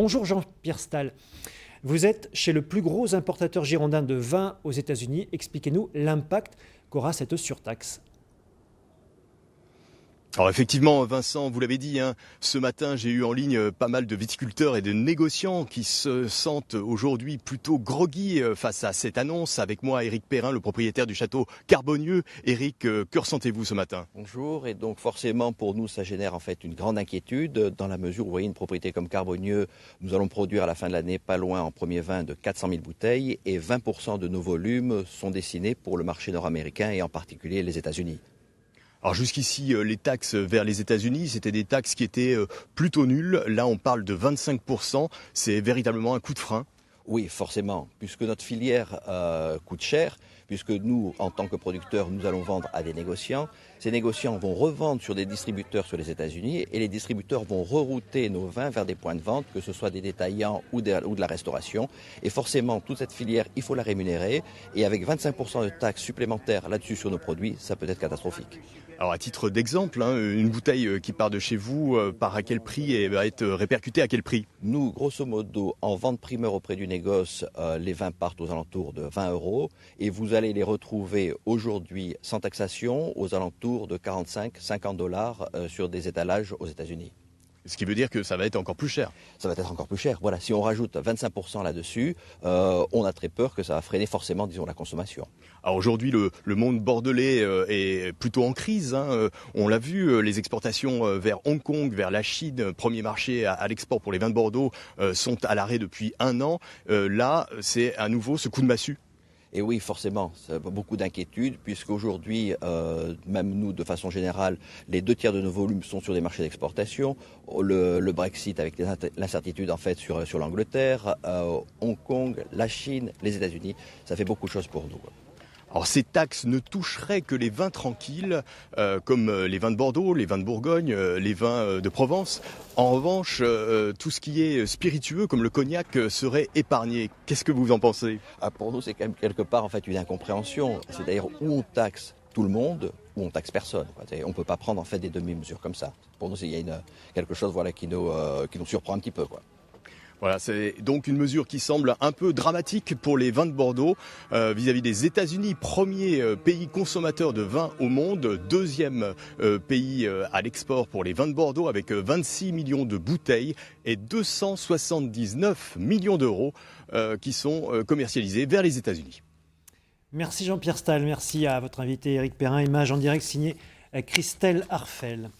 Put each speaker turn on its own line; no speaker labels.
Bonjour Jean-Pierre Stahl, vous êtes chez le plus gros importateur girondin de vin aux États-Unis. Expliquez-nous l'impact qu'aura cette surtaxe.
Alors effectivement, Vincent, vous l'avez dit, ce matin j'ai eu en ligne pas mal de viticulteurs et de négociants qui se sentent aujourd'hui plutôt groggy face à cette annonce. Avec moi, Éric Perrin, le propriétaire du château Carbonieux. Éric, que ressentez-vous ce matin?
Bonjour, et donc forcément pour nous ça génère en fait une grande inquiétude dans la mesure où vous voyez une propriété comme Carbonieux, nous allons produire à la fin de l'année pas loin en premier vin de 400 000 bouteilles et 20% de nos volumes sont destinés pour le marché nord-américain et en particulier les États-Unis.
Alors jusqu'ici, les taxes vers les États-Unis, c'était des taxes qui étaient plutôt nulles. Là, on parle de 25%. C'est véritablement un coup de frein.
Oui, forcément, puisque notre filière coûte cher, puisque nous, en tant que producteurs, nous allons vendre à des négociants. Ces négociants vont revendre sur des distributeurs sur les États-Unis et les distributeurs vont rerouter nos vins vers des points de vente, que ce soit des détaillants ou de la restauration. Et forcément, toute cette filière, il faut la rémunérer. Et avec 25% de taxes supplémentaires là-dessus sur nos produits, ça peut être catastrophique.
Alors à titre d'exemple, une bouteille qui part de chez vous, part à quel prix et va être répercutée à quel prix?
Nous, grosso modo, en vente primeur auprès du négoce, les vins partent aux alentours de 20 € et vous allez les retrouver aujourd'hui sans taxation aux alentours de 45-50 $ sur des étalages aux États-Unis.
Ce qui veut dire que ça va être encore plus cher.
Ça va être encore plus cher. Voilà, si on rajoute 25% là-dessus, on a très peur que ça va freiner forcément, disons, la consommation.
Alors aujourd'hui, le monde bordelais est plutôt en crise. On l'a vu, les exportations vers Hong Kong, vers la Chine, premier marché à l'export pour les vins de Bordeaux, sont à l'arrêt depuis 1 an. Là, c'est à nouveau ce coup de massue.
Et oui, forcément, beaucoup d'inquiétudes, puisqu'aujourd'hui, même nous, de façon générale, les 2 tiers de nos volumes sont sur des marchés d'exportation. Le Brexit avec l'incertitude en fait sur l'Angleterre, Hong Kong, la Chine, les États-Unis, ça fait beaucoup de choses pour nous.
Alors ces taxes ne toucheraient que les vins tranquilles, comme les vins de Bordeaux, les vins de Bourgogne, les vins de Provence. En revanche, tout ce qui est spiritueux, comme le cognac, serait épargné. Qu'est-ce que vous en pensez?
Pour nous, c'est quand même quelque part en fait une incompréhension. C'est d'ailleurs où on taxe tout le monde, ou on taxe personne. On ne peut pas prendre en fait des demi-mesures comme ça. Pour nous, il y a quelque chose qui nous surprend un petit peu, quoi.
Voilà, c'est donc une mesure qui semble un peu dramatique pour les vins de Bordeaux vis-à-vis des États-Unis, premier pays consommateur de vin au monde, deuxième pays à l'export pour les vins de Bordeaux avec 26 millions de bouteilles et 279 millions d'euros qui sont commercialisés vers les États-Unis.
Merci Jean-Pierre Stahl, merci à votre invité Éric Perrin, image en direct signée Christelle Arfel.